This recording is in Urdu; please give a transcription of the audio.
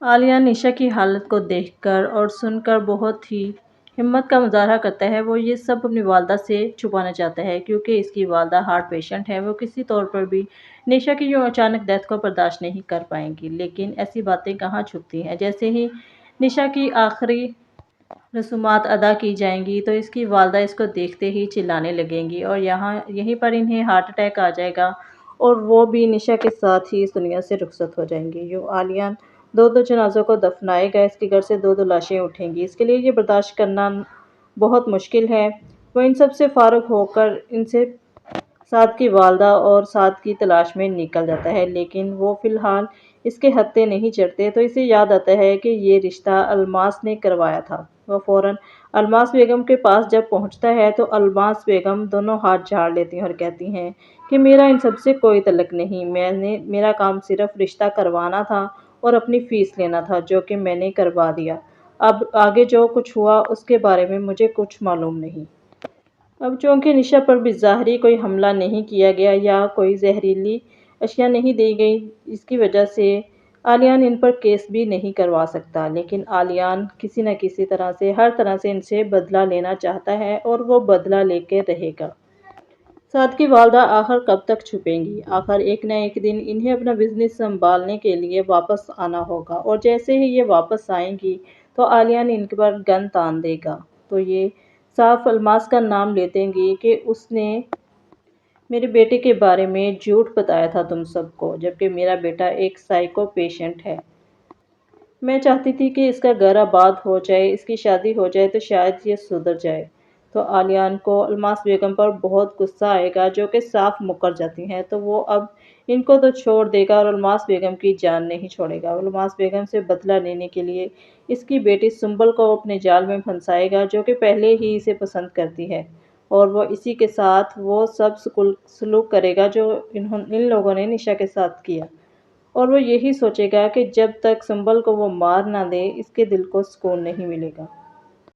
عالیہ نشا کی حالت کو دیکھ کر اور سن کر بہت ہی ہمت کا مظاہرہ کرتا ہے۔ وہ یہ سب اپنی والدہ سے چھپانا چاہتا ہے کیونکہ اس کی والدہ ہارٹ پیشنٹ ہے۔ وہ کسی طور پر بھی نشا کی یوں اچانک ڈیتھ کو برداشت نہیں کر پائیں گی، لیکن ایسی باتیں کہاں چھپتی ہیں۔ جیسے ہی نشا کی آخری رسومات ادا کی جائیں گی تو اس کی والدہ اس کو دیکھتے ہی چلانے لگیں گی اور یہیں پر انہیں ہارٹ اٹیک آ جائے گا اور وہ بھی نشا کے ساتھ ہی اس دنیا سے رخصت ہو جائیں گی۔ یوں عالیہ دو جنازوں کو دفنائے گا، اس کے گھر سے دو لاشیں اٹھیں گی۔ اس کے لیے یہ برداشت کرنا بہت مشکل ہے۔ وہ ان سب سے فارغ ہو کر ان سے سعد کی والدہ اور سعد کی تلاش میں نکل جاتا ہے، لیکن وہ فی الحال اس کے ہتھے نہیں چڑھتے تو اسے یاد آتا ہے کہ یہ رشتہ الماس نے کروایا تھا۔ وہ فوراً الماس بیگم کے پاس جب پہنچتا ہے تو الماس بیگم دونوں ہاتھ جھاڑ لیتی ہیں اور کہتی ہیں کہ میرا ان سب سے کوئی تعلق نہیں، میرا کام صرف رشتہ کروانا تھا اور اپنی فیس لینا تھا، جو کہ میں نے کروا دیا۔ اب آگے جو کچھ ہوا اس کے بارے میں مجھے کچھ معلوم نہیں۔ اب چونکہ نشا پر بظاہری کوئی حملہ نہیں کیا گیا یا کوئی زہریلی اشیاء نہیں دی گئی، اس کی وجہ سے عالیان ان پر کیس بھی نہیں کروا سکتا، لیکن عالیان کسی نہ کسی طرح سے ہر طرح سے ان سے بدلہ لینا چاہتا ہے اور وہ بدلہ لے کے رہے گا۔ سعد کی والدہ آخر کب تک چھپیں گی؟ آخر ایک نہ ایک دن انہیں اپنا بزنس سنبھالنے کے لیے واپس آنا ہوگا اور جیسے ہی یہ واپس آئیں گی تو عالیہ ان پر گن تان دے گا تو یہ صاف الماس کا نام لیتے گی کہ اس نے میرے بیٹے کے بارے میں جھوٹ بتایا تھا تم سب کو، جبکہ میرا بیٹا ایک سائیکو پیشنٹ ہے۔ میں چاہتی تھی کہ اس کا گھر آباد ہو جائے، اس کی شادی ہو جائے تو شاید یہ سدھر جائے۔ تو عالیان کو الماس بیگم پر بہت غصہ آئے گا، جو کہ صاف مکر جاتی ہیں، تو وہ اب ان کو تو چھوڑ دے گا اور الماس بیگم کی جان نہیں چھوڑے گا۔ الماس بیگم سے بدلہ لینے کے لیے اس کی بیٹی سنبل کو اپنے جال میں پھنسائے گا، جو کہ پہلے ہی اسے پسند کرتی ہے، اور وہ اسی کے ساتھ وہ سب سلوک کرے گا جو ان لوگوں نے نشا کے ساتھ کیا، اور وہ یہی سوچے گا کہ جب تک سنبل کو وہ مار نہ دے اس کے دل کو سکون نہیں ملے گا۔